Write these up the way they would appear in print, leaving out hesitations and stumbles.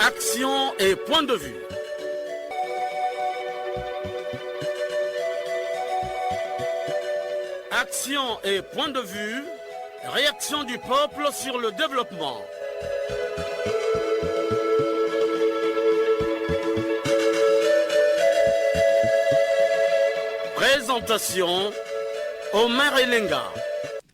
Action et point de vue. Action et point de vue. Réaction du peuple sur le développement. Présentation, Omer Elenga.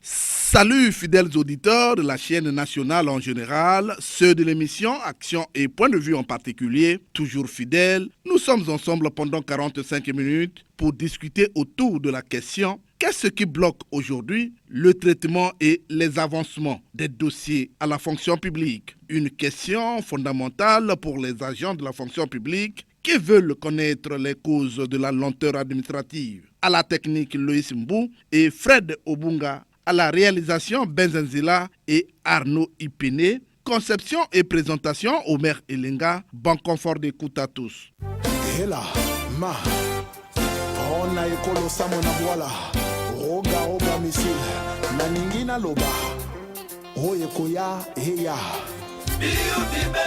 Salut fidèles auditeurs de la chaîne nationale en général, ceux de l'émission Action et Point de Vue en particulier, toujours fidèles. Nous sommes ensemble pendant 45 minutes pour discuter autour de la question qu'est-ce qui bloque aujourd'hui le traitement et les avancements des dossiers à la fonction publique. Une question fondamentale pour les agents de la fonction publique qui veulent connaître les causes de la lenteur administrative. À la technique, Loïs Mbou et Fred Obunga. À la réalisation, Benzenzila et Arnaud Ipene. Conception et présentation, Omer Elenga. Bon confort d'écoute à tous. Hela, ma, on a ekolo samona voila, roga misil, naningina loba, oyekoya heya. Biubibe,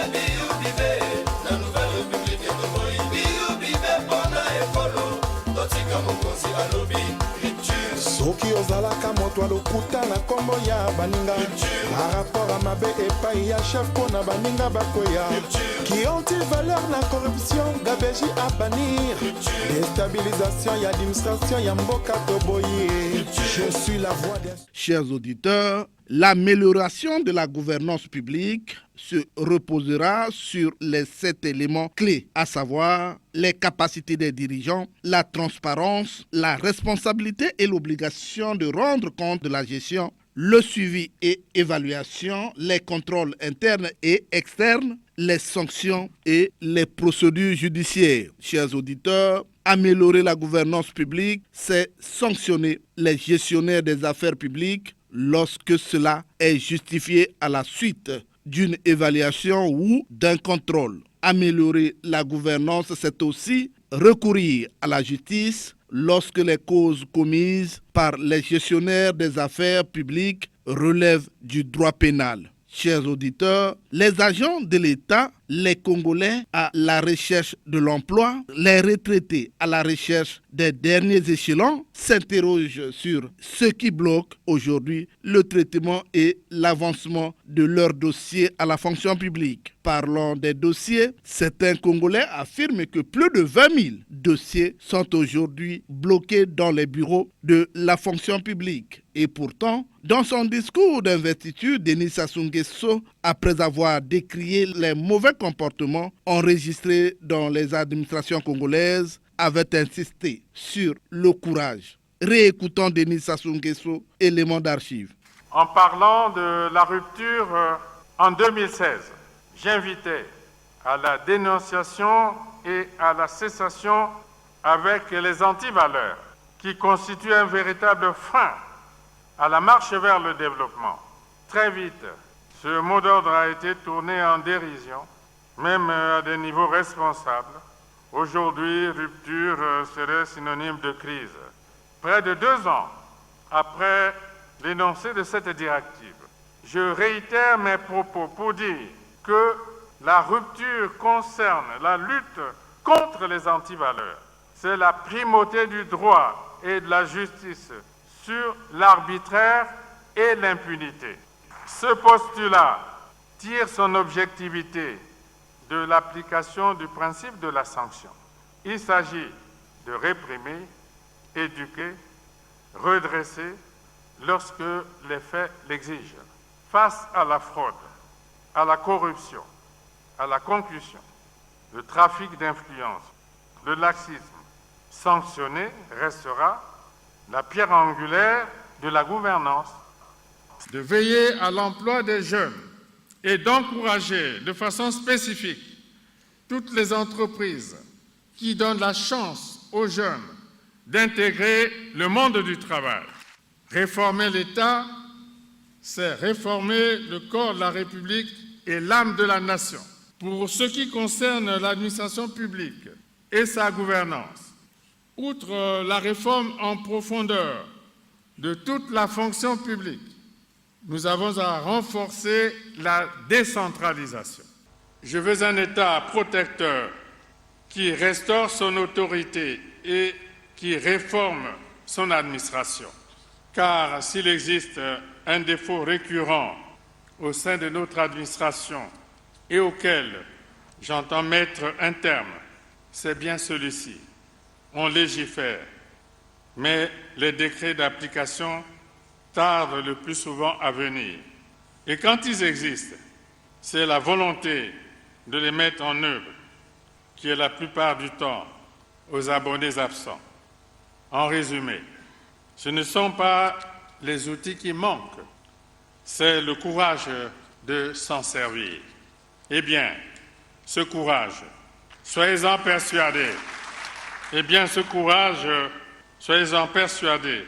la nouvelle république de Moïse. Biubibe, bona ekolo, totika mokosi alobi. Soki ozalaka moto alokuta na kombo ya baninga na rapport à mabe epai ya chef pona baninga bakoya qui anti-valeur la corruption gabeji à bannir déstabilisation ya administration ya mboka toboye. Je suis la voix des... Chers auditeurs, l'amélioration de la gouvernance publique se reposera sur les 7 éléments clés, à savoir les capacités des dirigeants, la transparence, la responsabilité et l'obligation de rendre compte de la gestion, le suivi et évaluation, les contrôles internes et externes, les sanctions et les procédures judiciaires. Chers auditeurs, améliorer la gouvernance publique, c'est sanctionner les gestionnaires des affaires publiques lorsque cela est justifié à la suite d'une évaluation ou d'un contrôle. Améliorer la gouvernance, c'est aussi recourir à la justice lorsque les causes commises par les gestionnaires des affaires publiques relèvent du droit pénal. Chers auditeurs, les agents de l'État, les Congolais à la recherche de l'emploi, les retraités à la recherche des derniers échelons s'interrogent sur ce qui bloque aujourd'hui le traitement et l'avancement de leurs dossiers à la fonction publique. Parlons des dossiers. Certains Congolais affirment que plus de 20 000 dossiers sont aujourd'hui bloqués dans les bureaux de la fonction publique. Et pourtant, dans son discours d'investiture, Denis Sassou Nguesso, après avoir décrié les mauvais comportements enregistrés dans les administrations congolaises, avait insisté sur le courage. Réécoutons Denis Sassou Nguesso, élément d'archives. En parlant de la rupture en 2016, j'invitais à la dénonciation et à la cessation avec les antivaleurs qui constituent un véritable frein à la marche vers le développement. Très vite, ce mot d'ordre a été tourné en dérision, même à des niveaux responsables. Aujourd'hui, rupture serait synonyme de crise. Près de 2 ans après l'énoncé de cette directive, je réitère mes propos pour dire que la rupture concerne la lutte contre les antivaleurs. C'est la primauté du droit et de la justice sur l'arbitraire et l'impunité. Ce postulat tire son objectivité de l'application du principe de la sanction. Il s'agit de réprimer, éduquer, redresser lorsque les faits l'exigent. Face à la fraude, à la corruption, à la concussion, le trafic d'influence, le laxisme, sanctionné restera la pierre angulaire de la gouvernance. De veiller à l'emploi des jeunes et d'encourager de façon spécifique toutes les entreprises qui donnent la chance aux jeunes d'intégrer le monde du travail. Réformer l'État, c'est réformer le corps de la République et l'âme de la nation. Pour ce qui concerne l'administration publique et sa gouvernance, outre la réforme en profondeur de toute la fonction publique, nous avons à renforcer la décentralisation. Je veux un État protecteur qui restaure son autorité et qui réforme son administration. Car s'il existe un défaut récurrent au sein de notre administration et auquel j'entends mettre un terme, c'est bien celui-ci. On légifère, mais les décrets d'application tardent le plus souvent à venir. Et quand ils existent, c'est la volonté de les mettre en œuvre qui est la plupart du temps aux abonnés absents. En résumé, ce ne sont pas les outils qui manquent, c'est le courage de s'en servir. Eh bien, ce courage, soyez-en persuadés, soyez-en persuadés,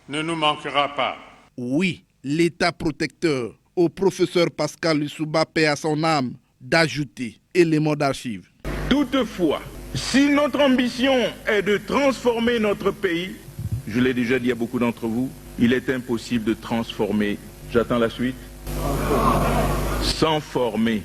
ne nous manquera pas. Oui, l'État protecteur, au professeur Pascal Lissouba, paix à son âme, d'ajouter éléments d'archives. Toutefois, si notre ambition est de transformer notre pays, je l'ai déjà dit à beaucoup d'entre vous, il est impossible de transformer, j'attends la suite, sans former.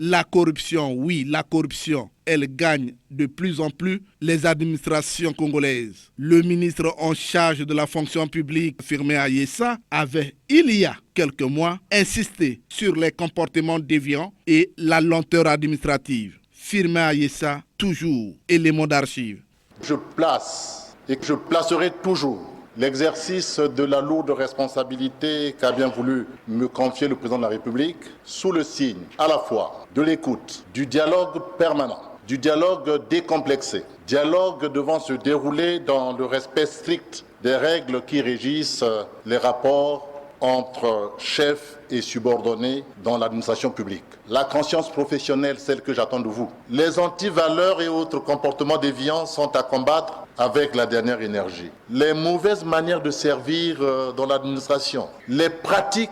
La corruption, oui, la corruption, elle gagne de plus en plus les administrations congolaises. Le ministre en charge de la fonction publique, Firmin Ayessa, avait, il y a quelques mois, insisté sur les comportements déviants et la lenteur administrative. Firmin Ayessa, toujours élément d'archives. Je place et que je placerai toujours l'exercice de la lourde responsabilité qu'a bien voulu me confier le président de la République sous le signe à la fois de l'écoute, du dialogue permanent, du dialogue décomplexé, dialogue devant se dérouler dans le respect strict des règles qui régissent les rapports entre chefs et subordonnés dans l'administration publique. La conscience professionnelle, celle que j'attends de vous. Les antivaleurs et autres comportements déviants sont à combattre avec la dernière énergie. Les mauvaises manières de servir dans l'administration, les pratiques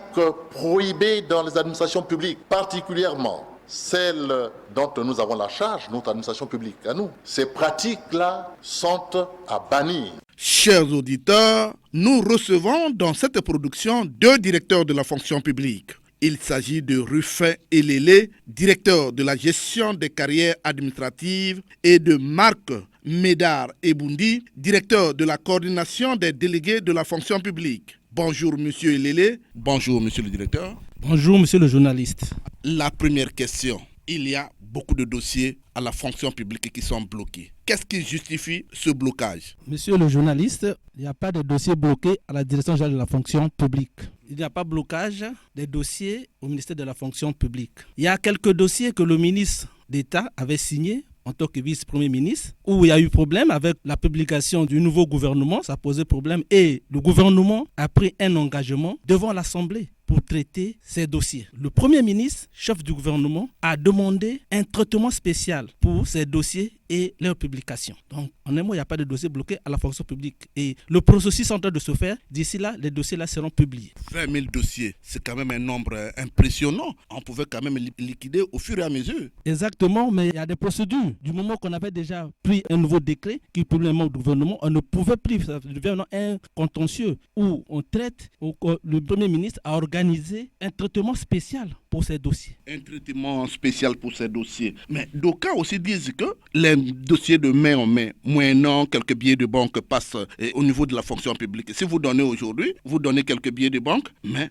prohibées dans les administrations publiques, particulièrement celles dont nous avons la charge, notre administration publique à nous. Ces pratiques-là sont à bannir. Chers auditeurs, nous recevons dans cette production 2 directeurs de la fonction publique. Il s'agit de Rufin Elélé, directeur de la gestion des carrières administratives, et de Marc Médard Eboundi, directeur de la coordination des délégués de la fonction publique. Bonjour Monsieur Elélé. Bonjour Monsieur le directeur. Bonjour Monsieur le journaliste. La première question. Il y a beaucoup de dossiers à la fonction publique qui sont bloqués. Qu'est-ce qui justifie ce blocage? Monsieur le journaliste, il n'y a pas de dossier bloqué à la direction générale de la fonction publique. Il n'y a pas de blocage des dossiers au ministère de la fonction publique. Il y a quelques dossiers que le ministre d'État avait signés en tant que vice-premier ministre, où il y a eu problème avec la publication du nouveau gouvernement, ça posait problème, et le gouvernement a pris un engagement devant l'Assemblée pour traiter ces dossiers. Le Premier ministre, chef du gouvernement, a demandé un traitement spécial pour ces dossiers et leur publication. Donc, en un mot, il n'y a pas de dossier bloqué à la fonction publique. Et le processus est en train de se faire. D'ici là, les dossiers là seront publiés. 20 000 dossiers, c'est quand même un nombre impressionnant. On pouvait quand même liquider au fur et à mesure. Exactement, mais il y a des procédures. Du moment qu'on avait déjà pris un nouveau décret qui publie le membre du gouvernement, on ne pouvait plus. Ça devient un contentieux où on traite, où le Premier ministre a organisé un traitement spécial pour ces dossiers. Un traitement spécial pour ces dossiers. Mais d'aucuns aussi disent que les dossiers de main en main, moyennant quelques billets de banque, passent au niveau de la fonction publique. Si vous donnez aujourd'hui, vous donnez quelques billets de banque, mais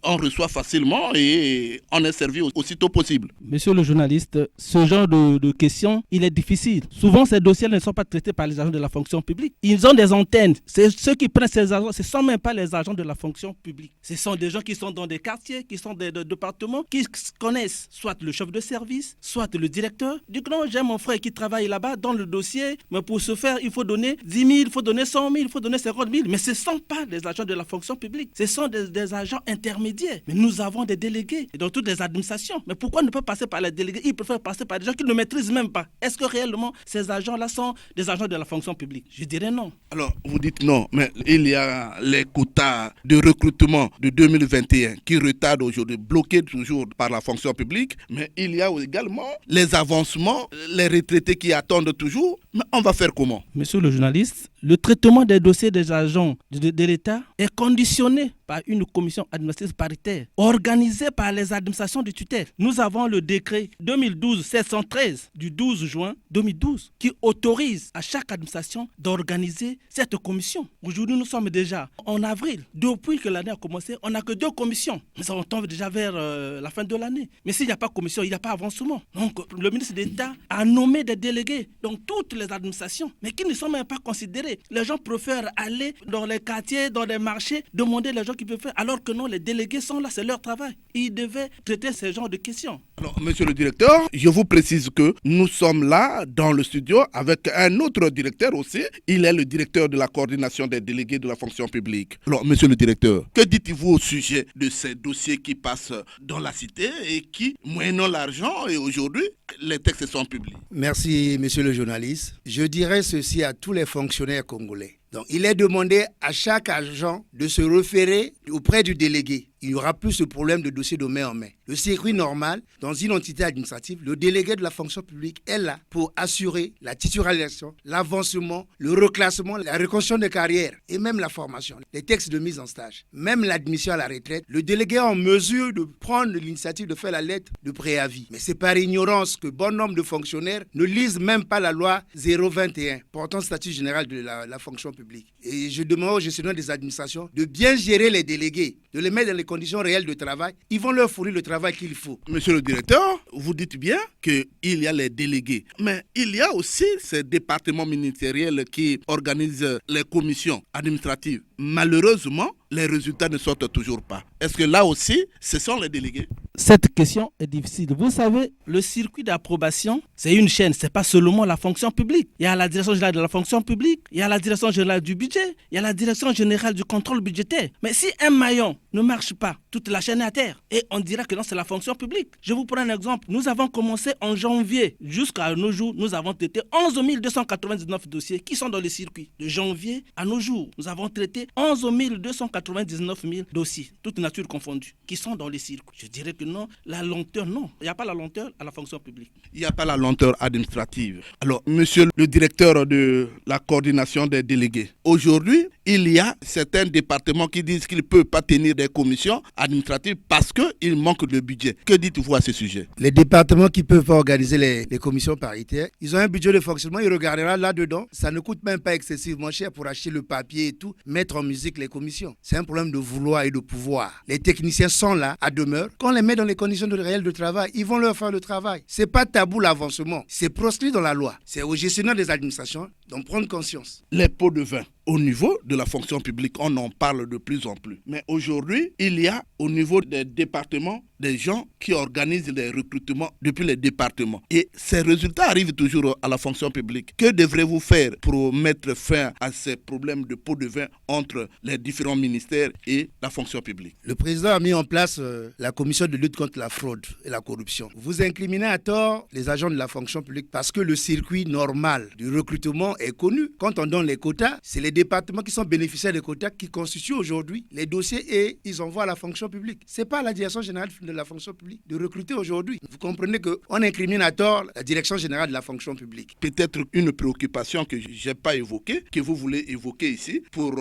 on reçoit facilement et on est servi aussitôt possible. Monsieur le journaliste, ce genre de questions, il est difficile. Souvent, ces dossiers ne sont pas traités par les agents de la fonction publique. Ils ont des antennes. C'est ceux qui prennent ces agents, ce ne sont même pas les agents de la fonction publique. Ce sont des gens qui sont dans des quartiers, qui sont des départements, qui connaissent soit le chef de service, soit le directeur. Du coup, j'ai mon frère qui travaille là-bas dans le dossier, mais pour ce faire, il faut donner 10 000, il faut donner 100 000, il faut donner 50 000. Mais ce ne sont pas des agents de la fonction publique, ce sont des agents intermédiaires. Mais nous avons des délégués dans toutes les administrations. Mais pourquoi ne pas passer par les délégués? Ils préfèrent passer par des gens qui ne maîtrisent même pas. Est-ce que réellement ces agents-là sont des agents de la fonction publique? Je dirais non. Alors, vous dites non, mais il y a les quotas de recrutement de 2021 qui retardent aujourd'hui, bloqués toujours par la fonction publique, mais il y a également les avancements, les retraités qui attendent toujours. Mais on va faire comment? Monsieur le journaliste, le traitement des dossiers des agents de l'État est conditionné par une commission administrative paritaire organisée par les administrations de tutelle. Nous avons le décret 2012-713 du 12 juin 2012 qui autorise à chaque administration d'organiser cette commission. Aujourd'hui, nous sommes déjà en avril. Depuis que l'année a commencé, on n'a que 2 commissions. Mais on tombe déjà vers la fin de l'année. Mais s'il n'y a pas de commission, il n'y a pas avancement. Donc, le ministre d'État a nommé des délégués dans toutes les administrations, mais qui ne sont même pas considérés. Les gens préfèrent aller dans les quartiers, dans les marchés, demander les gens qui peuvent faire, alors que non, les délégués sont là, c'est leur travail. Ils devaient traiter ce genre de questions. Alors, monsieur le directeur, je vous précise que nous sommes là dans le studio avec un autre directeur aussi. Il est le directeur de la coordination des délégués de la fonction publique. Alors, monsieur le directeur, que dites-vous au sujet de ces dossiers qui passent dans la cité et qui, moyennant l'argent, et aujourd'hui, les textes sont publiés? Merci, monsieur le journaliste. Je dirais ceci à tous les fonctionnaires congolais. Donc, il est demandé à chaque agent de se référer auprès du délégué. Il n'y aura plus ce problème de dossier de main en main. Le circuit normal, dans une entité administrative, le délégué de la fonction publique est là pour assurer la titularisation, l'avancement, le reclassement, la reconstruction de carrière et même la formation, les textes de mise en stage, même l'admission à la retraite. Le délégué est en mesure de prendre l'initiative de faire la lettre de préavis. Mais c'est par ignorance que bon nombre de fonctionnaires ne lisent même pas la loi 021 portant statut général de la fonction publique. Et je demande aux gestionnaires des administrations de bien gérer les délégués, de les mettre dans les conditions réelles de travail. Ils vont leur fournir le travail qu'il faut. Monsieur le directeur, vous dites bien qu'il y a les délégués, mais il y a aussi ces départements ministériels qui organisent les commissions administratives. Malheureusement, les résultats ne sortent toujours pas. Est-ce que là aussi, ce sont les délégués? Cette question est difficile. Vous savez, le circuit d'approbation, c'est une chaîne. Ce n'est pas seulement la fonction publique. Il y a la direction générale de la fonction publique, il y a la direction générale du budget, il y a la direction générale du contrôle budgétaire. Mais si un maillon ne marche pas, toute la chaîne est à terre. Et on dira que non, c'est la fonction publique. Je vous prends un exemple. Nous avons commencé en janvier. Jusqu'à nos jours, nous avons traité 11 299 dossiers qui sont dans le circuit. De janvier à nos jours, nous avons traité 11 299 000 dossiers, toutes natures confondues, qui sont dans les circuits. Je dirais que non, la lenteur, non. Il n'y a pas la lenteur à la fonction publique. Il n'y a pas la lenteur administrative. Alors, monsieur le directeur de la coordination des délégués, aujourd'hui, il y a certains départements qui disent qu'ils ne peuvent pas tenir des commissions administratives parce qu'il manque de budget. Que dites-vous à ce sujet? Les départements qui ne peuvent pas organiser les commissions paritaires, ils ont un budget de fonctionnement, ils regarderont là-dedans. Ça ne coûte même pas excessivement cher pour acheter le papier et tout, mettre en musique les commissions. C'est un problème de vouloir et de pouvoir. Les techniciens sont là, à demeure. Quand on les met dans les conditions réelles de travail, ils vont leur faire le travail. C'est pas tabou l'avancement, c'est proscrit dans la loi. C'est aux gestionnaires des administrations d'en prendre conscience. Les pots de vin. Au niveau de la fonction publique, on en parle de plus en plus. Mais aujourd'hui, il y a au niveau des départements des gens qui organisent les recrutements depuis les départements. Et ces résultats arrivent toujours à la fonction publique. Que devrez-vous faire pour mettre fin à ces problèmes de pots de vin entre les différents ministères et la fonction publique? Le président a mis en place la commission de lutte contre la fraude et la corruption. Vous incriminez à tort les agents de la fonction publique parce que le circuit normal du recrutement est connu. Quand on donne les quotas, c'est les départements qui sont bénéficiaires des quotas qui constituent aujourd'hui les dossiers et ils envoient à la fonction publique. Ce n'est pas la direction générale de la fonction publique de recruter aujourd'hui. Vous comprenez qu'on incrimine à tort la direction générale de la fonction publique. Peut-être une préoccupation que je n'ai pas évoquée, que vous voulez évoquer ici pour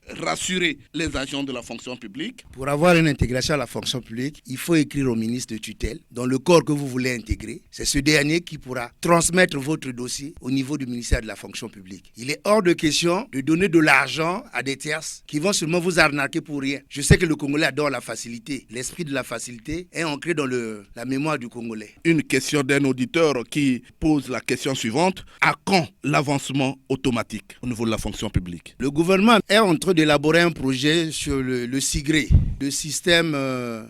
rassurer les agents de la fonction publique. Pour avoir une intégration à la fonction publique, il faut écrire au ministre de tutelle dans le corps que vous voulez intégrer. C'est ce dernier qui pourra transmettre votre dossier au niveau du ministère de la fonction publique. Il est hors de question de donner de l'argent à des tierces qui vont seulement vous arnaquer pour rien. Je sais que le Congolais adore la facilité. L'esprit de la facilité est ancré dans la mémoire du Congolais. Une question d'un auditeur qui pose la question suivante. À quand l'avancement automatique au niveau de la fonction publique? Le gouvernement est en train d'élaborer un projet sur le SIGRE, le système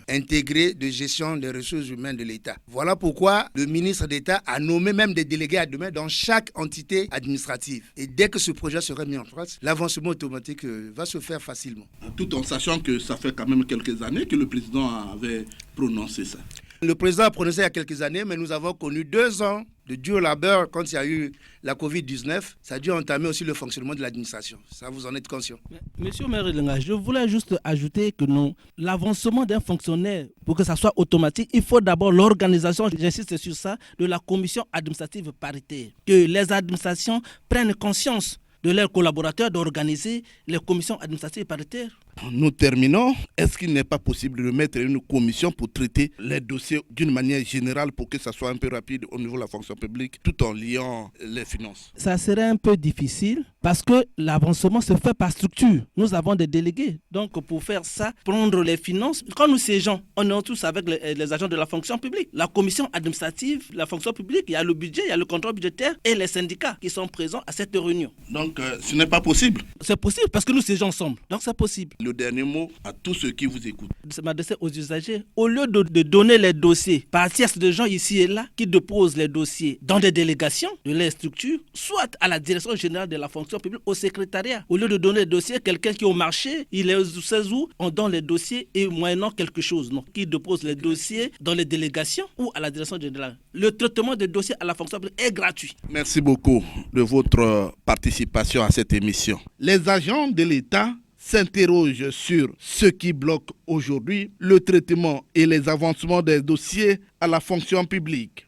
intégré de gestion des ressources humaines de l'État. Voilà pourquoi le ministre d'État a nommé même des délégués à demain dans chaque entité administrative. Et dès que ce projet sera mis en place, l'avancement automatique va se faire facilement. Tout en sachant que ça fait quand même quelques années que le président avait prononcé ça. Le président a prononcé il y a quelques années, mais nous avons connu 2 ans de dur labeur quand il y a eu la Covid-19. Ça a dû entamer aussi le fonctionnement de l'administration. Ça, vous en êtes conscient. Monsieur Maire Lenga, je voulais juste ajouter que non, l'avancement d'un fonctionnaire, pour que ça soit automatique, il faut d'abord l'organisation, j'insiste sur ça, de la commission administrative paritaire. Que les administrations prennent conscience de leurs collaborateurs d'organiser les commissions administratives paritaires Nous terminons. Est-ce qu'il n'est pas possible de mettre une commission pour traiter les dossiers d'une manière générale pour que ça soit un peu rapide au niveau de la fonction publique tout en liant les finances? Ça serait un peu difficile parce que l'avancement se fait par structure. Nous avons des délégués. Donc pour faire ça, prendre les finances, quand nous siégeons, on est tous avec les agents de la fonction publique. La commission administrative, la fonction publique, il y a le budget, il y a le contrôle budgétaire et les syndicats qui sont présents à cette réunion. Donc ce n'est pas possible? C'est possible parce que nous siégeons ensemble. Donc c'est possible. Le dernier mot à tous ceux qui vous écoutent. Je m'adresse aux usagers. Au lieu de donner les dossiers par tierce de gens ici et là qui déposent les dossiers dans des délégations de les structures, soit à la direction générale de la fonction publique, au secrétariat. Au lieu de donner les dossiers, quelqu'un qui est au marché, il est où, on donne les dossiers et moyennant quelque chose, non, qui dépose les dossiers dans les délégations ou à la direction générale. Le traitement des dossiers à la fonction publique est gratuit. Merci beaucoup de votre participation à cette émission. Les agents de l'État s'interrogent sur ce qui bloque aujourd'hui le traitement et les avancements des dossiers à la fonction publique.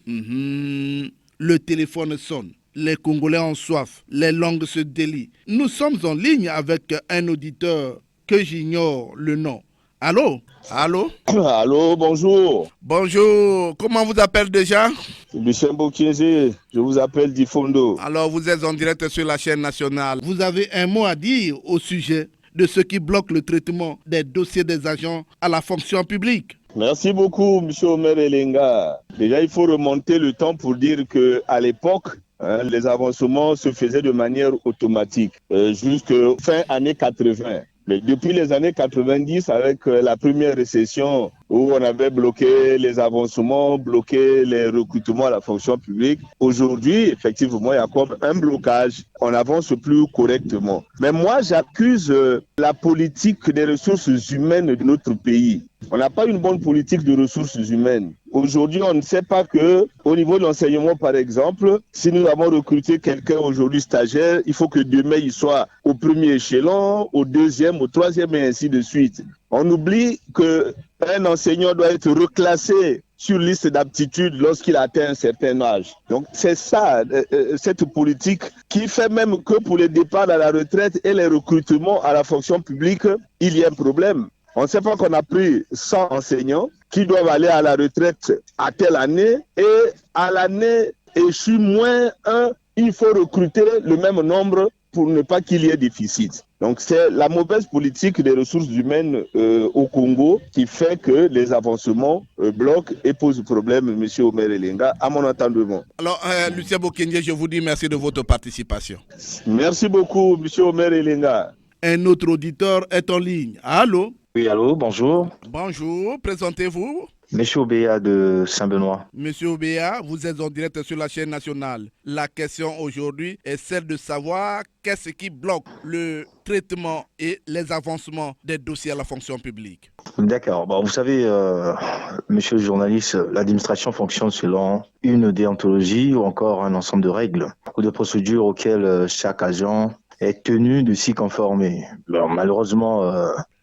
Le téléphone sonne. Les Congolais ont soif. Les langues se délient. Nous sommes en ligne avec un auditeur que j'ignore le nom. Allô? Allô? Allô, bonjour. Bonjour. Comment vous appelez déjà? Lucien Bokienze, je vous appelle Difondo. Alors, vous êtes en direct sur la chaîne nationale. Vous avez un mot à dire au sujet de ce qui bloque le traitement des dossiers des agents à la fonction publique? Merci beaucoup, M. Omer Elenga. Déjà, il faut remonter le temps pour dire qu'à l'époque, les avancements se faisaient de manière automatique, jusqu'à fin années 80. Mais depuis les années 90, avec la première récession où on avait bloqué les avancements, bloqué les recrutements à la fonction publique, aujourd'hui, effectivement, il y a comme un blocage. On n'avance plus correctement. Mais moi, j'accuse la politique des ressources humaines de notre pays. On n'a pas une bonne politique de ressources humaines. Aujourd'hui, on ne sait pas que, au niveau de l'enseignement, par exemple, si nous avons recruté quelqu'un aujourd'hui stagiaire, il faut que demain il soit au premier échelon, au deuxième, au troisième et ainsi de suite. On oublie qu'un enseignant doit être reclassé sur liste d'aptitude lorsqu'il atteint un certain âge. Donc c'est ça, cette politique qui fait même que pour les départs à la retraite et les recrutements à la fonction publique, il y a un problème. On ne sait pas qu'on a pris 100 enseignants qui doivent aller à la retraite à telle année et à l'année échue moins 1, il faut recruter le même nombre pour ne pas qu'il y ait déficit. Donc c'est la mauvaise politique des ressources humaines au Congo qui fait que les avancements bloquent et posent problème, M. Omer Elenga, à mon entendement. Alors, Lucien Bokienze, je vous dis merci de votre participation. Merci beaucoup, M. Omer Elenga. Un autre auditeur est en ligne. Allô? Oui, allô, bonjour. Bonjour, présentez-vous. Monsieur Obéa de Saint-Benoît. Monsieur Obéa, vous êtes en direct sur la chaîne nationale. La question aujourd'hui est celle de savoir qu'est-ce qui bloque le traitement et les avancements des dossiers à la fonction publique. D'accord. Bon, vous savez, monsieur le journaliste, l'administration fonctionne selon une déontologie ou encore un ensemble de règles ou de procédures auxquelles chaque agent est tenu de s'y conformer. Alors, malheureusement,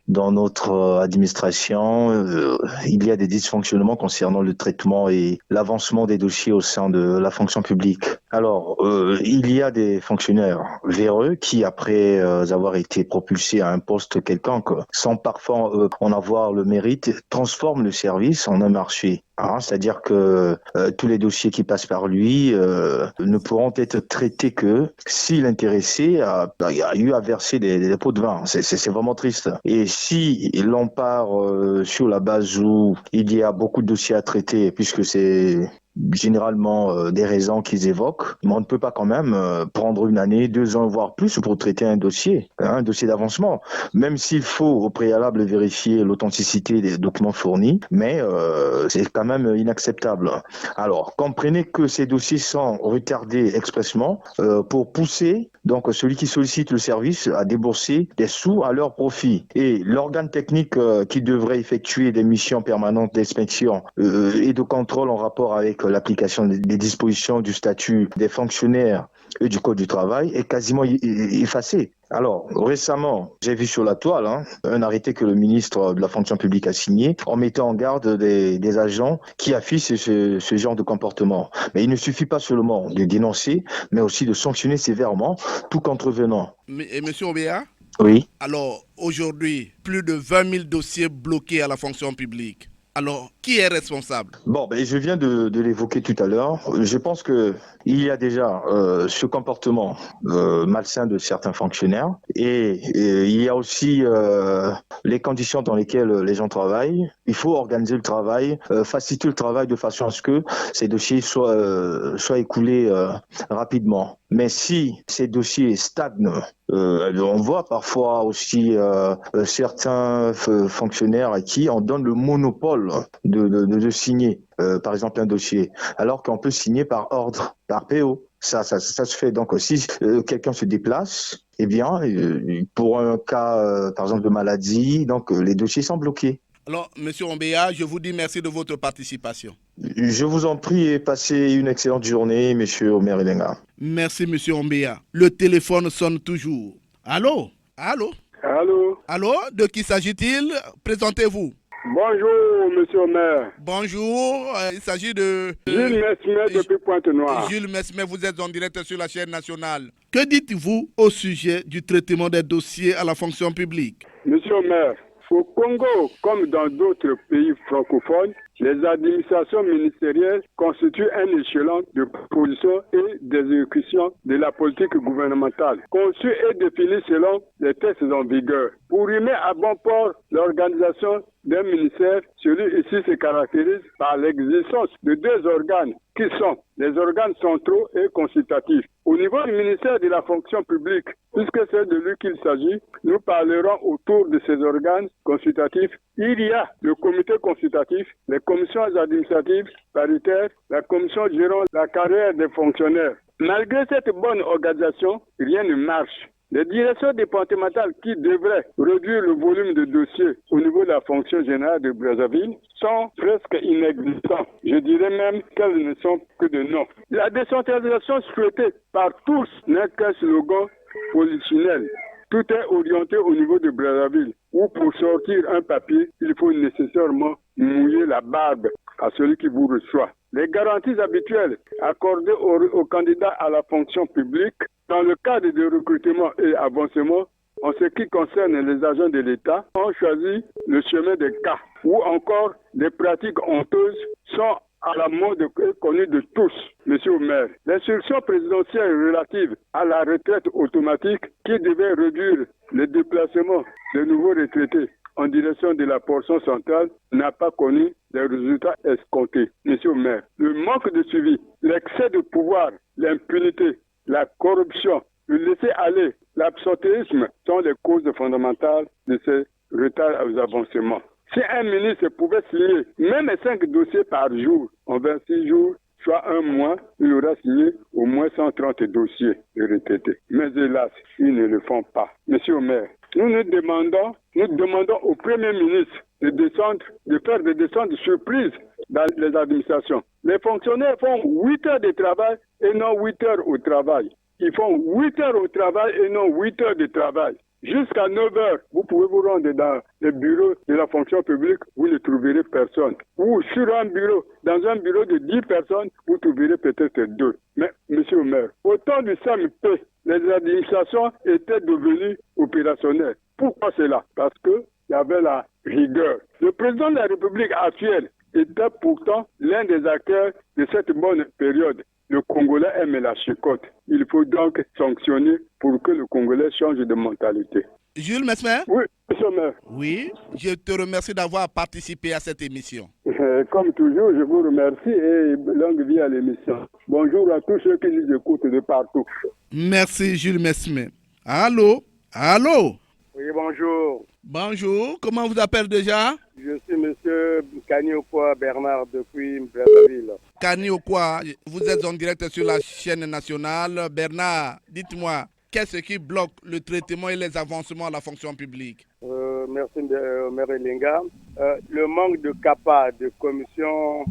dans notre administration, il y a des dysfonctionnements concernant le traitement et l'avancement des dossiers au sein de la fonction publique. Alors, il y a des fonctionnaires véreux qui, après avoir été propulsés à un poste quelconque, sans parfois en avoir le mérite, transforment le service en un marché. C'est-à-dire que tous les dossiers qui passent par lui ne pourront être traités que si l'intéressé a eu à verser des pots de vin. C'est vraiment triste. Et si l'on part sur la base où il y a beaucoup de dossiers à traiter, puisque c'est généralement des raisons qu'ils évoquent, mais on ne peut pas quand même prendre 1 année, 2 ans, voire plus pour traiter un dossier d'avancement, même s'il faut au préalable vérifier l'authenticité des documents fournis, mais c'est quand même inacceptable. Alors, comprenez que ces dossiers sont retardés expressément pour pousser donc celui qui sollicite le service à débourser des sous à leur profit. Et l'organe technique qui devrait effectuer des missions permanentes d'inspection et de contrôle en rapport avec l'application des dispositions du statut des fonctionnaires et du Code du travail est quasiment effacée. Alors, récemment, j'ai vu sur la toile un arrêté que le ministre de la fonction publique a signé en mettant en garde des agents qui affichent ce genre de comportement. Mais il ne suffit pas seulement de dénoncer, mais aussi de sanctionner sévèrement tout contrevenant. Et Monsieur Obéa? Oui. Alors, aujourd'hui, plus de 20 000 dossiers bloqués à la fonction publique. Alors, qui est responsable? Bon, je viens de l'évoquer tout à l'heure. Je pense qu'il y a déjà ce comportement malsain de certains fonctionnaires et il y a aussi les conditions dans lesquelles les gens travaillent. Il faut organiser le travail, faciliter le travail de façon à ce que ces dossiers soient écoulés rapidement. Mais si ces dossiers stagnent, on voit parfois aussi certains fonctionnaires à qui on donne le monopole de signer, par exemple, un dossier, alors qu'on peut signer par ordre, par PO. Ça se fait. Donc, si quelqu'un se déplace, eh bien, pour un cas, par exemple, de maladie, donc les dossiers sont bloqués. Alors, Monsieur Ombéa, je vous dis merci de votre participation. Je vous en prie et passez une excellente journée, Monsieur Omer Elenga. Merci, Monsieur Ombéa. Le téléphone sonne toujours. Allô? Allô? Allô? Allô? De qui s'agit-il? Présentez-vous. Bonjour, Monsieur Omer. Bonjour, il s'agit de... Jules Mesmer depuis Pointe-Noire. Jules Mesmer, vous êtes en direct sur la chaîne nationale. Que dites-vous au sujet du traitement des dossiers à la fonction publique? Monsieur Omer, au Congo, comme dans d'autres pays francophones, les administrations ministérielles constituent un échelon de proposition et d'exécution de la politique gouvernementale, conçue et définie selon les textes en vigueur. Pour y mettre à bon port l'organisation d'un ministère, celui-ci se caractérise par l'existence de deux organes qui sont les organes centraux et consultatifs. Au niveau du ministère de la fonction publique, puisque c'est de lui qu'il s'agit, nous parlerons autour de ces organes consultatifs. Il y a le comité consultatif, les commissions administratives paritaires, la commission gérant la carrière des fonctionnaires. Malgré cette bonne organisation, rien ne marche. Les directions départementales qui devraient réduire le volume de dossiers au niveau de la fonction générale de Brazzaville sont presque inexistantes. Je dirais même qu'elles ne sont que de nom. La décentralisation souhaitée par tous n'est qu'un slogan polichinelle. Tout est orienté au niveau de Brazzaville, où pour sortir un papier, il faut nécessairement mouiller la barbe à celui qui vous reçoit. Les garanties habituelles accordées aux candidats à la fonction publique dans le cadre de recrutement et avancement en ce qui concerne les agents de l'État ont choisi le chemin des cas, ou encore des pratiques honteuses sont à la mode et connue de tous, Monsieur le maire. L'instruction présidentielle relative à la retraite automatique qui devait réduire les déplacements de nouveaux retraités en direction de la portion centrale n'a pas connu les résultats escomptés. Monsieur le maire, le manque de suivi, l'excès de pouvoir, l'impunité, la corruption, le laisser-aller, l'absentéisme sont les causes fondamentales de ces retards aux avancements. Si un ministre pouvait signer même 5 dossiers par jour, en 26 jours, soit un mois, il aura signé au moins 130 dossiers de retraités. Mais hélas, ils ne le font pas. Monsieur le maire, nous demandons au Premier ministre de faire des descentes surprises dans les administrations. Les fonctionnaires font 8 heures de travail et non 8 heures au travail. Ils font 8 heures au travail et non 8 heures de travail. Jusqu'à 9 heures, vous pouvez vous rendre dans les bureaux de la fonction publique, vous ne trouverez personne. Ou sur un bureau, dans un bureau de 10 personnes, vous trouverez peut-être 2. Mais, monsieur le maire, au temps du CMP, les administrations étaient devenues opérationnelles. Pourquoi cela? Parce qu'il y avait la rigueur. Le président de la République actuelle était pourtant l'un des acteurs de cette bonne période. Le Congolais aime la chicotte. Il faut donc sanctionner pour que le Congolais change de mentalité. Jules Mesmer? Oui, monsieur le maire. Oui, je te remercie d'avoir participé à cette émission. Comme toujours, je vous remercie et longue vie à l'émission. Bonjour à tous ceux qui nous écoutent de partout. Merci Jules Mesmer. Allô? Allô? Oui, bonjour. Bonjour, comment vous appelez déjà? Je suis monsieur Kaniokwa Bernard depuis Brazzaville. Kaniokwa, vous êtes en direct sur la chaîne nationale. Bernard, dites-moi, qu'est-ce qui bloque le traitement et les avancements à la fonction publique? Merci, Maire Elenga. Le manque de CAPA, de commission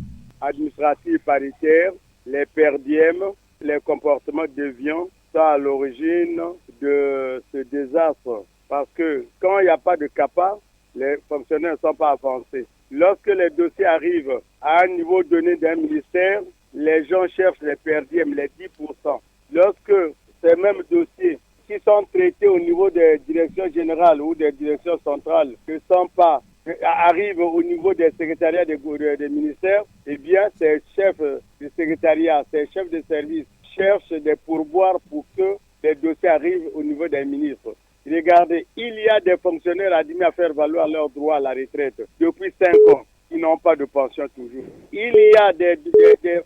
administratives paritaires, les perdièmes, les comportements déviants sont à l'origine de ce désastre. Parce que quand il n'y a pas de CAPA, les fonctionnaires ne sont pas avancés. Lorsque les dossiers arrivent à un niveau donné d'un ministère, les gens cherchent les perdièmes, les 10%. Lorsque ces mêmes dossiers qui sont traités au niveau des directions générales ou des directions centrales ne sont pas arrivent au niveau des secrétariats des ministères, eh bien, ces chefs de secrétariat, ces chefs de service cherchent des pourboires pour que les dossiers arrivent au niveau des ministres. Regardez, il y a des fonctionnaires admis à faire valoir leur droit à la retraite depuis 5 ans, qui n'ont pas de pension toujours. Il y a des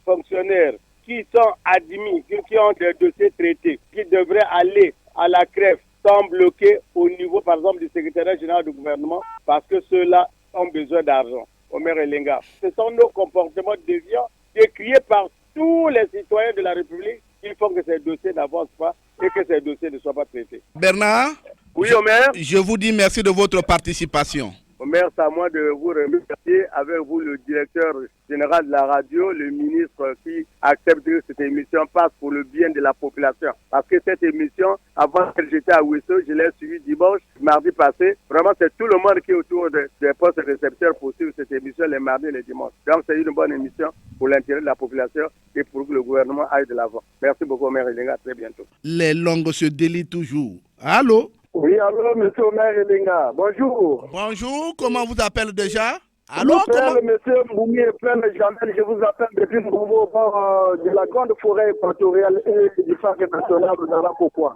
fonctionnaires qui sont admis, qui ont des dossiers traités, qui devraient aller à la crève, sont bloqués au niveau, par exemple, du secrétariat général du gouvernement, parce que ceux-là ont besoin d'argent. Omer Elenga. Ce sont nos comportements déviants décriés par tous les citoyens de la République qui font que ces dossiers n'avancent pas et que ces dossiers ne soient pas traités. Bernard, oui, Omer. Je vous dis merci de votre participation. Omer, c'est à moi de vous remercier, avec vous le directeur général de la radio, le ministre qui accepte que cette émission passe pour le bien de la population. Parce que cette émission, avant que j'étais à Ouesso, je l'ai suivie dimanche, mardi passé. Vraiment, c'est tout le monde qui est autour des postes récepteurs pour suivre cette émission les mardis et les dimanches. Donc, c'est une bonne émission pour l'intérêt de la population et pour que le gouvernement aille de l'avant. Merci beaucoup, Omer Elenga. À très bientôt. Les langues se délient toujours. Allô? Oui, allô, monsieur Omer Elenga. Bonjour. Bonjour, comment vous appelez déjà? Allô, monsieur Mboumi Efrem Jamel, je vous appelle depuis Mboumou au bord de la grande forêt équatoriale et du parc national de Nara-Pourquoi.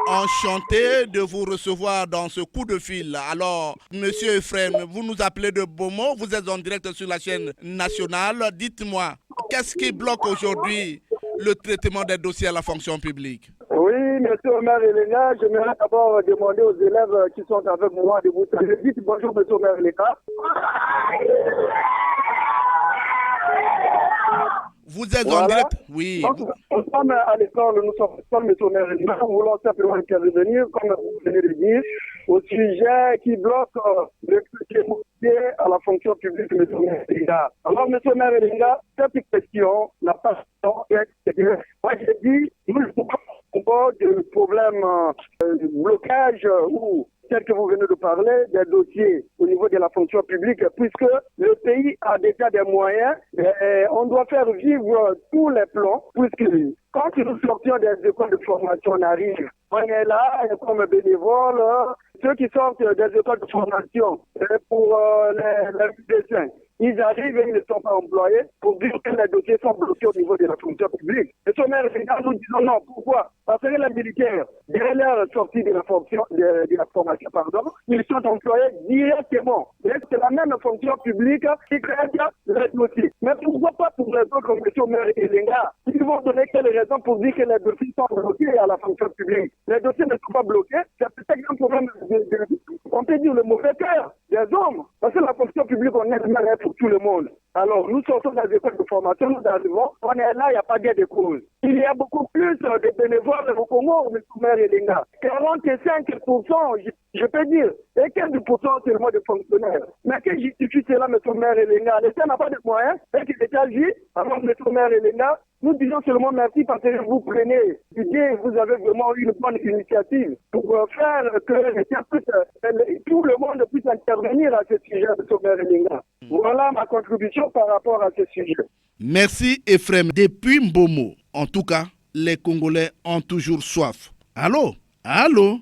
Enchanté de vous recevoir dans ce coup de fil. Alors, monsieur Efrem, vous nous appelez de Bomo, vous êtes en direct sur la chaîne nationale. Dites-moi, qu'est-ce qui bloque aujourd'hui le traitement des dossiers à la fonction publique? Oui, monsieur Omer Elenga, j'aimerais d'abord demander aux élèves qui sont avec moi de vous saluer. Dites bonjour, monsieur Omer Elenga. Vous êtes en direct? Oui. Donc, nous sommes à l'école, nous sommes monsieur Omer Elenga. Nous voulons simplement intervenir, comme vous venez de dire, au sujet qui bloque le dossier à la fonction publique, monsieur Omer Elenga. Alors, monsieur Omer Elenga, cette question n'a pas moi, j'ai dit, nous ne pouvons pas de problème de blocage ou tel que vous venez de parler, des dossiers au niveau de la fonction publique, puisque le pays a déjà des moyens et on doit faire vivre tous les plans, puisque quand nous sortions des écoles de formation, on arrive, on est là comme bénévoles, ceux qui sortent des écoles de formation pour les médecins. Ils arrivent et ils ne sont pas employés pour dire que les dossiers sont bloqués au niveau de la fonction publique. Et ce maire, nous disons non. Pourquoi? Parce que les militaires, dès leur sortie de la fonction, de la formation, ils sont employés directement. Et c'est la même fonction publique qui crée les dossiers. Mais pourquoi pas pour les autres comme M. Maire Elenga? Ils vont donner quelles raisons pour dire que les dossiers sont bloqués à la fonction publique? Les dossiers ne sont pas bloqués. C'est peut-être un problème on peut dire le mauvais cœur des hommes. Parce que la fonction publique, on est là pour tout le monde. Alors, nous sortons des écoles de formation, nous arrivons, on est là, il n'y a pas de guerre de cause. Il y a beaucoup plus de bénévoles au Congo, M. Maire Elenga. 45%, je peux dire, et 15% seulement de fonctionnaires. Mais que justifie cela, M. Maire Elenga? L'État n'a pas de moyens, et qu'il est agi. Alors, M. Maire Elenga, nous disons seulement merci parce que vous prenez l'idée, vous avez vraiment une bonne initiative pour faire que tout le monde puisse intervenir à ce sujet, M. Maire Elenga. Voilà ma contribution par rapport à ce sujet. Merci Efrem. Depuis Mbomo, en tout cas, les Congolais ont toujours soif. Allô? Allô?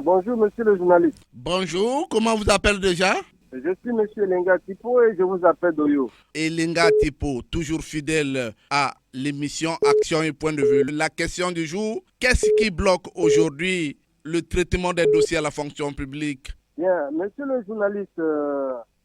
Bonjour, monsieur le journaliste. Bonjour, comment vous appelez déjà? Je suis monsieur Elenga Tipo et je vous appelle d'Oyo. Elenga Tipo, toujours fidèle à l'émission Action et Point de Vue. La question du jour, qu'est-ce qui bloque aujourd'hui le traitement des dossiers à la fonction publique? Bien, monsieur le journaliste,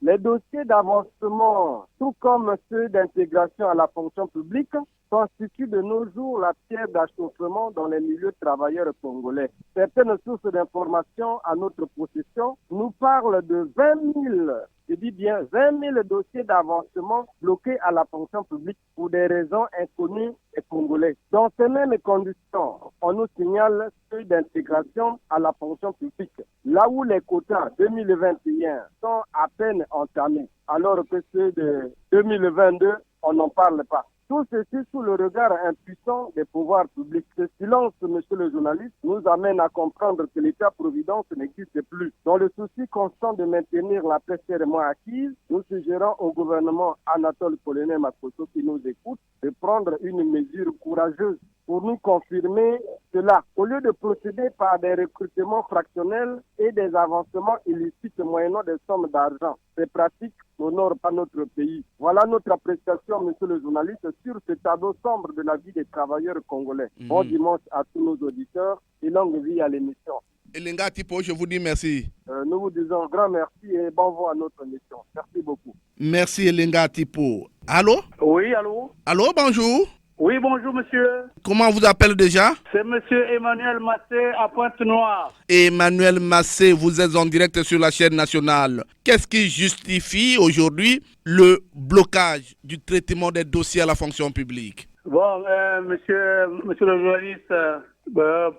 les dossiers d'avancement, tout comme ceux d'intégration à la fonction publique, constituent de nos jours la pierre d'achoppement dans les milieux de travailleurs congolais. Certaines sources d'informations à notre possession nous parlent de 20 000, je dis bien 20 000 dossiers d'avancement bloqués à la fonction publique pour des raisons inconnues et congolais. Dans ces mêmes conditions, on nous signale ceux d'intégration à la fonction publique, là où les quotas 2021 sont à peine entamés, alors que ceux de 2022 on n'en parle pas. Tout ceci sous le regard impuissant des pouvoirs publics. Ce silence, monsieur le journaliste, nous amène à comprendre que l'État-providence n'existe plus. Dans le souci constant de maintenir la paix fermement acquise, nous suggérons au gouvernement Anatole Polonais Makoto qui nous écoute de prendre une mesure courageuse pour nous confirmer cela. Au lieu de procéder par des recrutements fractionnels et des avancements illicites moyennant des sommes d'argent, ces pratiques n'honorent pas notre pays. Voilà notre appréciation, monsieur le journaliste, sur ce tableau sombre de la vie des travailleurs congolais. Bon dimanche à tous nos auditeurs et longue vie à l'émission. Elenga Tipo, je vous dis merci. Nous vous disons grand merci et bon vent à notre émission. Merci beaucoup. Merci Elenga Tipo. Allô? Oui, allô? Allô, bonjour. Oui, bonjour monsieur. Comment on vous appelle déjà? C'est monsieur Emmanuel Massé à Pointe-Noire. Emmanuel Massé, vous êtes en direct sur la chaîne nationale. Qu'est-ce qui justifie aujourd'hui le blocage du traitement des dossiers à la fonction publique? Bon, monsieur le journaliste,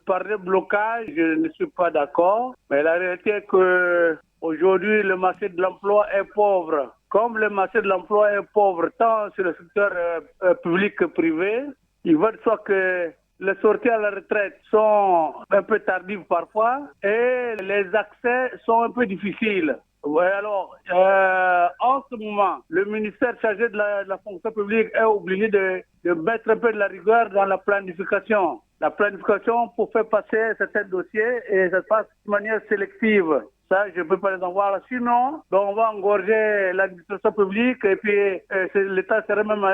par le blocage, je ne suis pas d'accord. Mais la réalité est que aujourd'hui, le marché de l'emploi est pauvre. Comme le marché de l'emploi est pauvre tant sur le secteur public que privé, il va de soi que les sorties à la retraite sont un peu tardives parfois et les accès sont un peu difficiles. Ouais, alors, en ce moment, le ministère chargé de la fonction publique est obligé de mettre un peu de la rigueur dans la planification. La planification pour faire passer certains dossiers et ça se passe de manière sélective. Ça, je ne peux pas les en voir. Sinon, on va engorger l'administration publique et puis l'État serait même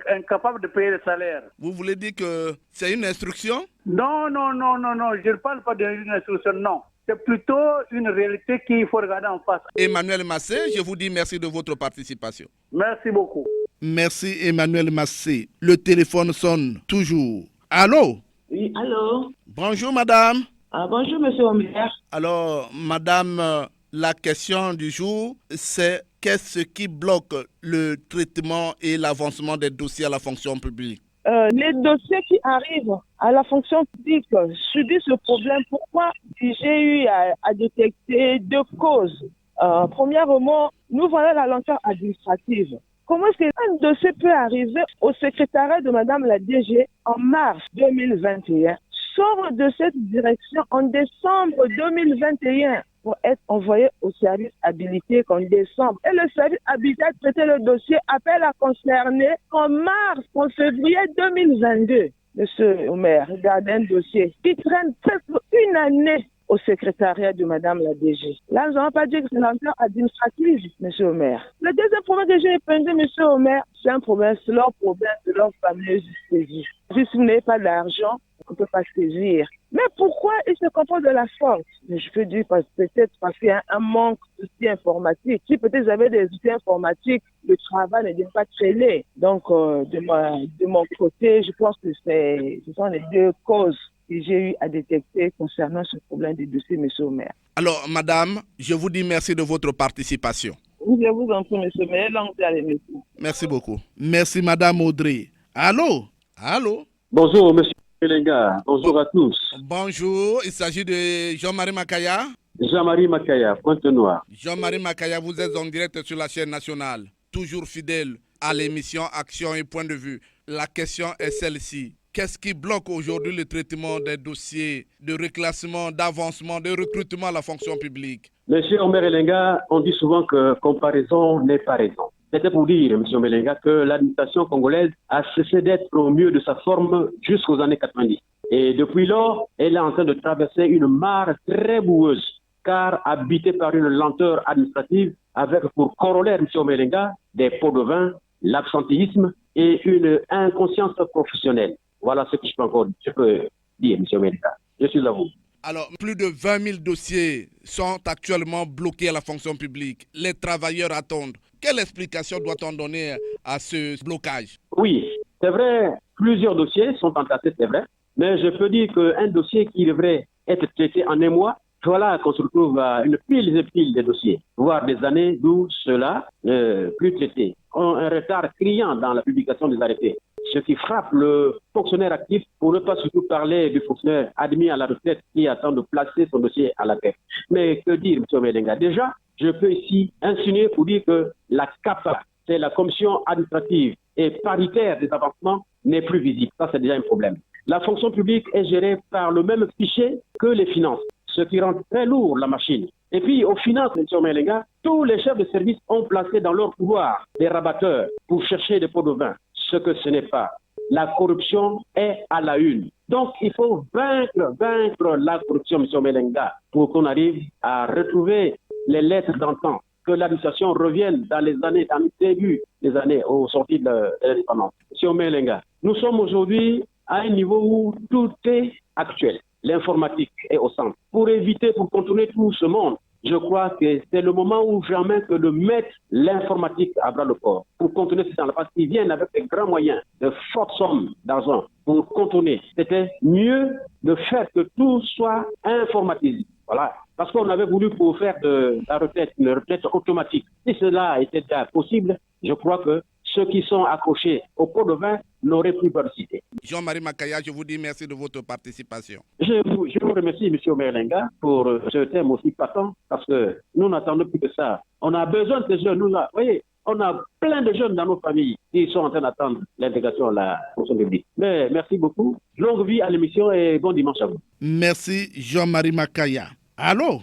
incapable de payer les salaires. Vous voulez dire que c'est une instruction? Non, je ne parle pas d'une instruction, non. C'est plutôt une réalité qu'il faut regarder en face. Emmanuel Massé, je vous dis merci de votre participation. Merci beaucoup. Merci Emmanuel Massé. Le téléphone sonne toujours. Allô? Oui, allô? Bonjour madame. Bonjour monsieur Omer. Alors madame, la question du jour, c'est qu'est-ce qui bloque le traitement et l'avancement des dossiers à la fonction publique? Les dossiers qui arrivent à la fonction publique subissent ce problème. Pourquoi j'ai eu à détecter deux causes. Premièrement, nous voilà la lenteur administrative. Comment est-ce qu'un dossier peut arriver au secrétariat de Madame la DG en mars 2021, sort de cette direction en décembre 2021 pour être envoyé au service habilité qu'en décembre. Et le service habilité a traité le dossier, appel à concerner en février 2022. Monsieur Omer, regardez un dossier qui traîne presque une année au secrétariat de Madame la DG. Là, nous n'avons pas dit que c'est lenteur administrative, monsieur Omer. Le deuxième problème que j'ai épinglé, monsieur Omer, c'est un problème, c'est leur problème de leur fameuse saisie. Si vous n'avez pas d'argent, on ne peut pas saisir. Mais pourquoi ils se comportent de la sorte? Je peux dire peut-être parce qu'il y a un manque d'outils informatiques. Si peut-être vous avez des outils informatiques, le travail ne vient pas traîner. Donc, de mon côté, je pense que ce sont les deux causes que j'ai eu à détecter concernant ce problème des dossiers, M. Omer. Alors, madame, je vous dis merci de votre participation. Je vous en prie, M. Omer. Merci beaucoup. Merci, madame Audrey. Allô? Allô? Bonjour, monsieur Elenga. Bonjour à tous. Bonjour, il s'agit de Jean-Marie Makaya. Jean-Marie Makaya, Pointe-Noire. Jean-Marie Makaya, vous êtes en direct sur la chaîne nationale, toujours fidèle à l'émission Action et Point de Vue. La question est celle-ci. Qu'est-ce qui bloque aujourd'hui le traitement des dossiers de reclassement, d'avancement, de recrutement à la fonction publique? Monsieur Omer Elenga, on dit souvent que comparaison n'est pas raison. C'était pour dire, monsieur Melenga, que l'administration congolaise a cessé d'être au mieux de sa forme jusqu'aux années 90. Et depuis lors, elle est en train de traverser une mare très boueuse, car habitée par une lenteur administrative, avec pour corollaire, monsieur Melenga, des pots de vin, l'absentéisme et une inconscience professionnelle. Voilà ce que je peux dire, monsieur Melenga. Je suis à vous. Alors, plus de 20 000 dossiers sont actuellement bloqués à la fonction publique. Les travailleurs attendent. Quelle explication doit-on donner à ce blocage? Oui, c'est vrai, plusieurs dossiers sont entassés, c'est vrai. Mais je peux dire qu'un dossier qui devrait être traité en un mois, voilà qu'on se retrouve à une pile et pile de dossiers, voire des années d'où ceux-là, plus traités, ont un retard criant dans la publication des arrêtés. Ce qui frappe le fonctionnaire actif, pour ne pas surtout parler du fonctionnaire admis à la retraite qui attend de placer son dossier à la paix. Mais que dire, M. Melenga? Déjà, je peux ici insinuer pour dire que la CAPA, c'est la commission administrative et paritaire des avancements n'est plus visible. Ça, c'est déjà un problème. La fonction publique est gérée par le même fichier que les finances, ce qui rend très lourd la machine. Et puis, aux finances, M. Omelenga, tous les chefs de service ont placé dans leur pouvoir des rabatteurs pour chercher des pots de vin, ce que ce n'est pas. La corruption est à la une. Donc, il faut vaincre la corruption, M. Omelenga, pour qu'on arrive à retrouver les lettres d'antan, que l'administration revienne dans le début des années, aux sorties de l'indépendance. M. Omelenga, nous sommes aujourd'hui à un niveau où tout est actuel. L'informatique est au centre. Pour contourner tout ce monde, je crois que c'est le moment où jamais que de mettre l'informatique à bras le corps pour contourner ces gens-là, parce qu'ils viennent avec des grands moyens, de fortes sommes d'argent pour contourner. C'était mieux de faire que tout soit informatisé. Voilà. Parce qu'on avait voulu pour faire de la retraite une retraite automatique. Si cela était déjà possible, je crois que ceux qui sont accrochés au pot de vin n'auraient plus peur de citer. Jean-Marie Makaya, je vous dis merci de votre participation. Je vous remercie, M. Omelenga, pour ce thème aussi patent, parce que nous n'attendons plus que ça. On a besoin de ces jeunes. Vous voyez, on a plein de jeunes dans nos familles qui sont en train d'attendre l'intégration à la fonction publique. Mais merci beaucoup. Longue vie à l'émission et bon dimanche à vous. Merci, Jean-Marie Makaya. Allô?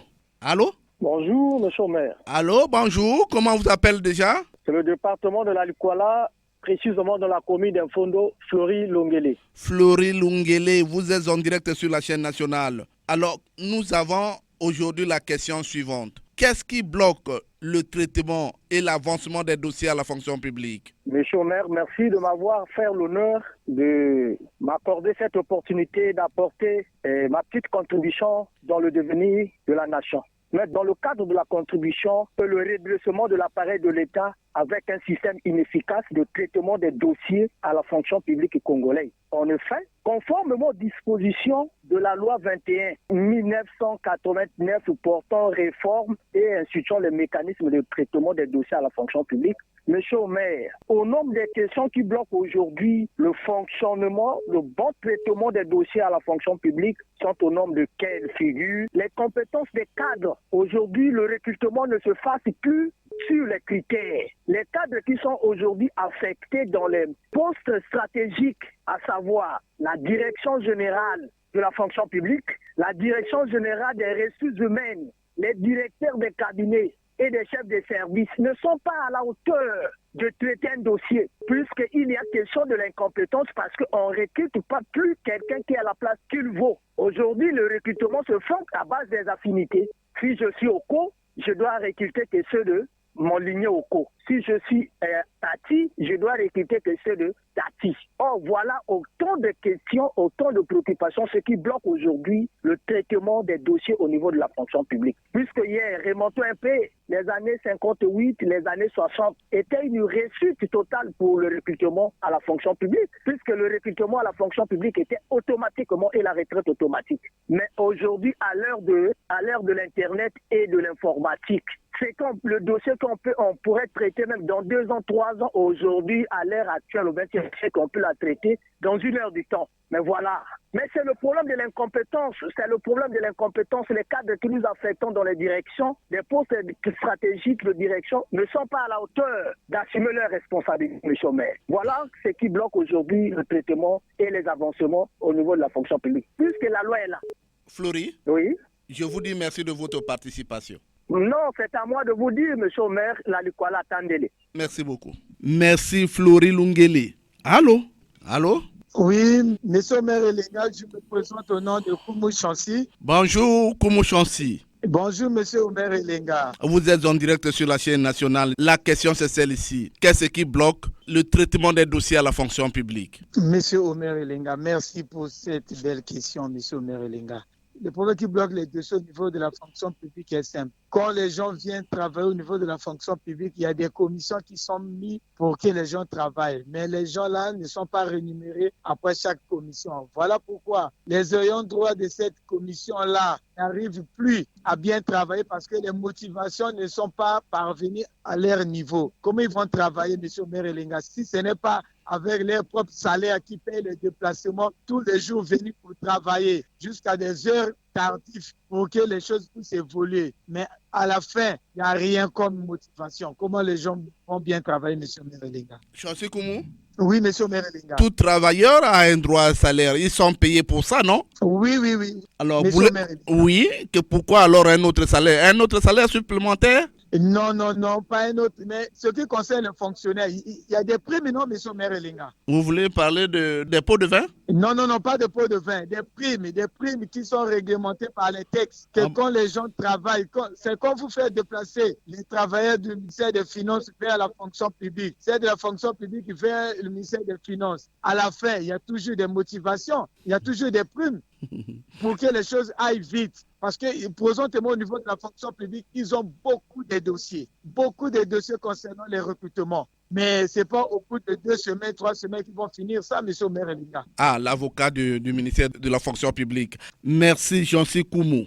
Bonjour, monsieur le maire. Allô, bonjour. Comment vous appelez déjà? C'est le département de la Likwala, précisément dans la commune d'Infondo, Flori Lungele. Flori Lungele, vous êtes en direct sur la chaîne nationale. Alors, nous avons aujourd'hui la question suivante. Qu'est-ce qui bloque le traitement et l'avancement des dossiers à la fonction publique? Monsieur le maire, merci de m'avoir fait l'honneur de m'accorder cette opportunité d'apporter ma petite contribution dans le devenir de la nation. Mais dans le cadre de la contribution, le redressement de l'appareil de l'État avec un système inefficace de traitement des dossiers à la fonction publique congolaise. En effet, conformément aux dispositions de la loi 21/1989 portant réforme et instituant les mécanismes de traitement des dossiers à la fonction publique, Monsieur le maire, au nombre des questions qui bloquent aujourd'hui le fonctionnement, le bon traitement des dossiers à la fonction publique sont au nombre de quelles figures? Les compétences des cadres. Aujourd'hui, le recrutement ne se fasse plus sur les critères. Les cadres qui sont aujourd'hui affectés dans les postes stratégiques, à savoir la direction générale de la fonction publique, la direction générale des ressources humaines, les directeurs des cabinets et des chefs de service ne sont pas à la hauteur de traiter un dossier, puisqu'il y a question de l'incompétence parce qu'on ne recrute pas plus quelqu'un qui est à la place qu'il vaut. Aujourd'hui, le recrutement se fait à base des affinités. Si je suis au co, je dois recruter que ceux de mon lignée au co. Si je suis Tati, je dois recruter que ceux de Tati. Or, voilà autant de questions, autant de préoccupations, ce qui bloque aujourd'hui le traitement des dossiers au niveau de la fonction publique. Puisque hier, remontons un peu, les années 58, les années 60 étaient une réussite totale pour le recrutement à la fonction publique, puisque le recrutement à la fonction publique était automatiquement et la retraite automatique. Mais aujourd'hui, à l'heure de l'Internet et de l'informatique, c'est quand le dossier on pourrait traiter même dans 2 ans, 3 ans, aujourd'hui, à l'ère actuelle, au 20e siècle, on peut la traiter dans 1 heure du temps. Mais voilà. Mais c'est le problème de l'incompétence. C'est le problème de l'incompétence. Les cadres que nous affectons dans les directions, les postes stratégiques de direction ne sont pas à la hauteur d'assumer leurs responsabilités, M. le maire. Voilà ce qui bloque aujourd'hui le traitement et les avancements au niveau de la fonction publique. Puisque la loi est là. Flori? Oui. Je vous dis merci de votre participation. Non, c'est à moi de vous dire, monsieur le maire, la Likwala Tandele. Merci beaucoup. Merci, Flori Lungele. Allô? Oui, monsieur le maire Elenga, je me présente au nom de Koumou Chansi. Bonjour, Koumou Chansi. Bonjour, monsieur le maire Elenga. Vous êtes en direct sur la chaîne nationale. La question, c'est celle-ci. Qu'est-ce qui bloque le traitement des dossiers à la fonction publique? Monsieur Omer Elenga, merci pour cette belle question, monsieur Omer Elenga. Le problème qui bloque les dossiers au niveau de la fonction publique est simple. Quand les gens viennent travailler au niveau de la fonction publique, il y a des commissions qui sont mises pour que les gens travaillent. Mais les gens-là ne sont pas rémunérés après chaque commission. Voilà pourquoi les ayants droit de cette commission-là n'arrivent plus à bien travailler parce que les motivations ne sont pas parvenues à leur niveau. Comment ils vont travailler, M. Omer Elenga, si ce n'est pas avec leur propre salaire qui paye le déplacement tous les jours venus pour travailler jusqu'à des heures tardives pour que les choses puissent évoluer. Mais à la fin, il n'y a rien comme motivation. Comment les gens vont bien travailler, M. Omer Elenga? Chansi Koumou? Oui, monsieur Merelinga. Tout travailleur a un droit à salaire. Ils sont payés pour ça, non? Oui. Alors, oui, que pourquoi alors un autre salaire? Un autre salaire supplémentaire? Non, pas un autre. Mais ce qui concerne les fonctionnaires, il y a des primes, non, monsieur Merelinga? Vous voulez parler des pots de vin? Non, pas de pots de vin. Des primes qui sont réglementées par les textes. Que quand les gens travaillent, c'est quand vous faites déplacer les travailleurs du ministère des Finances vers la fonction publique. C'est de la fonction publique vers le ministère des Finances. À la fin, il y a toujours des motivations, il y a toujours des primes pour que les choses aillent vite. Parce que présentement, au niveau de la fonction publique, ils ont beaucoup de dossiers concernant les recrutements. Mais ce n'est pas au bout de 2 semaines, 3 semaines qu'ils vont finir ça, M. Merelinga. Ah, l'avocat du ministère de la fonction publique. Merci, Jean-C. Koumou.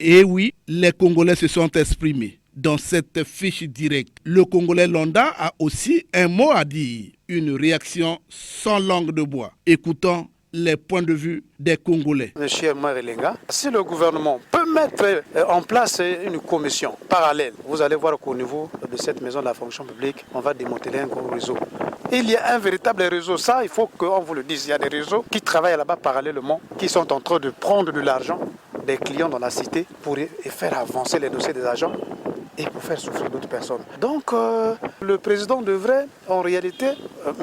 Et oui, les Congolais se sont exprimés dans cette fiche directe. Le Congolais Londa a aussi un mot à dire, une réaction sans langue de bois. Écoutons les points de vue des Congolais. Monsieur Merelinga, si le gouvernement peut mettre en place une commission parallèle, vous allez voir qu'au niveau de cette maison de la fonction publique, on va démanteler un gros réseau. Il y a un véritable réseau. Ça, il faut qu'on vous le dise. Il y a des réseaux qui travaillent là-bas parallèlement, qui sont en train de prendre de l'argent des clients dans la cité pour faire avancer les dossiers des agents et pour faire souffrir d'autres personnes. Donc, le président devrait en réalité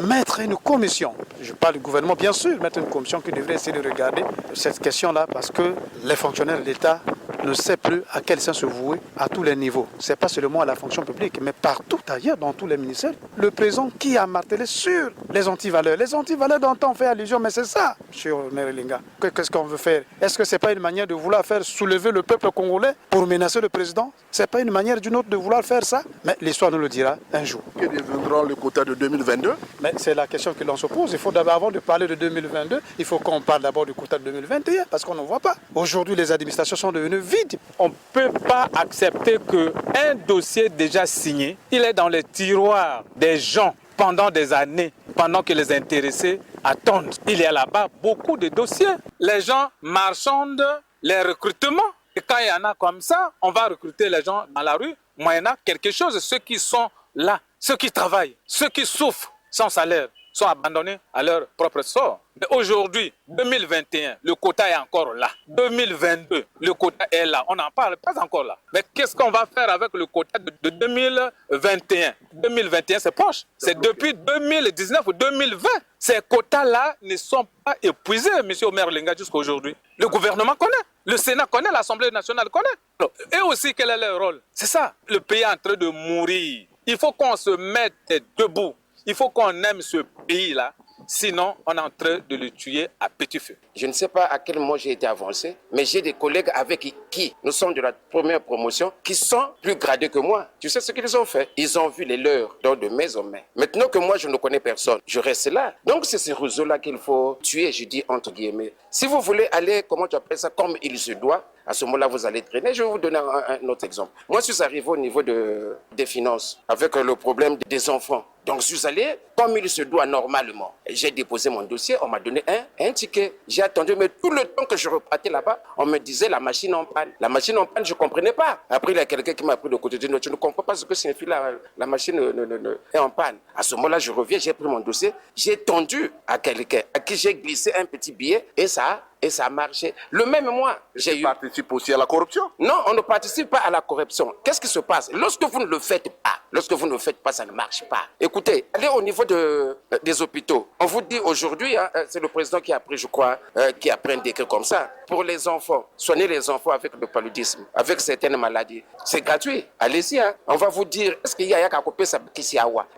mettre une commission. Je parle du gouvernement, bien sûr, mettre une commission qui devrait essayer de regarder cette question-là parce que les fonctionnaires de l'État ne savent plus à quel sens se vouer à tous les niveaux. Ce n'est pas seulement à la fonction publique, mais partout ailleurs, dans tous les ministères. Le président qui a martelé sur les antivaleurs. Les antivaleurs dont on fait allusion, mais c'est ça, M. Merelinga. Qu'est-ce qu'on veut faire? Est-ce que ce n'est pas une manière de vouloir faire soulever le peuple congolais pour menacer le président? Ce n'est pas une manière d'une autre de vouloir faire ça? Mais l'histoire nous le dira un jour. Que deviendra le quota de 2022? Mais c'est la question que l'on se pose. Il faut d'abord, avant de parler de 2022, il faut qu'on parle d'abord du quota de 2021, parce qu'on ne voit pas. Aujourd'hui, les administrations sont devenues vides. On ne peut pas accepter qu'un dossier déjà signé, il est dans les tiroirs des gens pendant des années, pendant que les intéressés attendent. Il y a là-bas beaucoup de dossiers. Les gens marchandent les recrutements. Et quand il y en a comme ça, on va recruter les gens dans la rue, moyennant quelque chose. Ceux qui sont là, ceux qui travaillent, ceux qui souffrent sans salaire, sont abandonnés à leur propre sort. Mais aujourd'hui, 2021, le quota est encore là. 2022, le quota est là. On n'en parle pas encore là. Mais qu'est-ce qu'on va faire avec le quota de 2021? 2021, c'est proche. C'est depuis 2019 ou 2020. Ces quotas-là ne sont pas épuisés, M. Merelinga, jusqu'à aujourd'hui. Le gouvernement connaît. Le Sénat connaît. L'Assemblée nationale connaît. Alors, et aussi, quel est leur rôle? C'est ça. Le pays est en train de mourir. Il faut qu'on se mette debout. Il faut qu'on aime ce pays-là, sinon on est en train de le tuer à petit feu. Je ne sais pas à quel moment j'ai été avancé, mais j'ai des collègues avec qui nous sommes de la première promotion qui sont plus gradés que moi. Tu sais ce qu'ils ont fait? Ils ont vu les leurs dans de mes hommes. Maintenant que moi je ne connais personne, je reste là. Donc c'est ce réseau-là qu'il faut tuer, je dis entre guillemets. Si vous voulez aller, comment tu appelles ça, comme il se doit, à ce moment-là, vous allez traîner. Je vais vous donner un autre exemple. Moi, je suis arrivé au niveau des finances avec le problème des enfants. Donc, je suis allé comme il se doit normalement. J'ai déposé mon dossier, on m'a donné un ticket. J'ai attendu, mais tout le temps que je repartais là-bas, on me disait la machine en panne. La machine en panne, je ne comprenais pas. Après, il y a quelqu'un qui m'a pris de côté de nous. Tu ne comprends pas ce que signifie la machine est en panne. À ce moment-là, je reviens, j'ai pris mon dossier, j'ai tendu à quelqu'un à qui j'ai glissé un petit billet et ça a marché. Le même mois, j'ai eu... participe aussi à la corruption? Non, on ne participe pas à la corruption. Qu'est-ce qui se passe? Lorsque vous ne le faites pas, ça ne marche pas. Écoutez, allez au niveau des hôpitaux. On vous dit aujourd'hui, c'est le président qui a pris, je crois, qui a pris un décret comme ça. Pour les enfants, soigner les enfants avec le paludisme, avec certaines maladies. C'est gratuit. Allez-y. On va vous dire, est-ce qu'il y a qu'à couper ça qui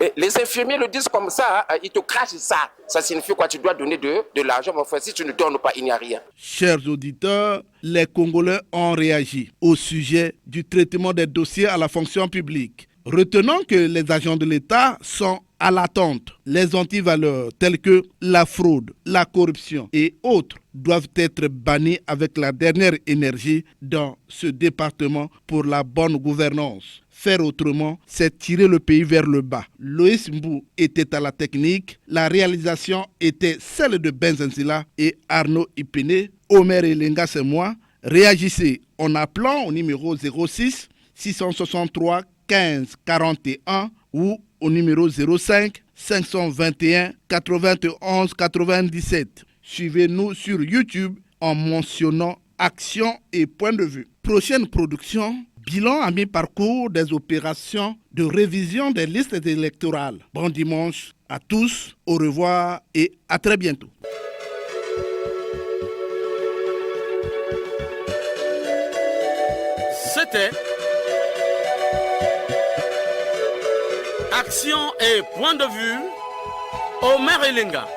et les infirmiers le disent comme ça, ils te crachent ça. Ça signifie quoi? Tu dois donner de l'argent, mais enfin, si tu ne donnes pas, il n'y a rien. Chers auditeurs, les Congolais ont réagi au sujet du traitement des dossiers à la fonction publique. Retenons que les agents de l'État sont à l'attente. Les antivaleurs tels que la fraude, la corruption et autres doivent être bannis avec la dernière énergie dans ce département pour la bonne gouvernance. Faire autrement, c'est tirer le pays vers le bas. Loïs Mbou était à la technique. La réalisation était celle de Benzenzila et Arnaud Ipene. Omer Elenga, c'est moi. Réagissez en appelant au numéro 06 663 15 41 ou au numéro 05 521 91 97. Suivez-nous sur YouTube en mentionnant Action et Point de Vue. Prochaine production, bilan à mi-parcours des opérations de révision des listes électorales. Bon dimanche à tous, au revoir et à très bientôt. C'était Action et Point de Vue, Omer Elenga.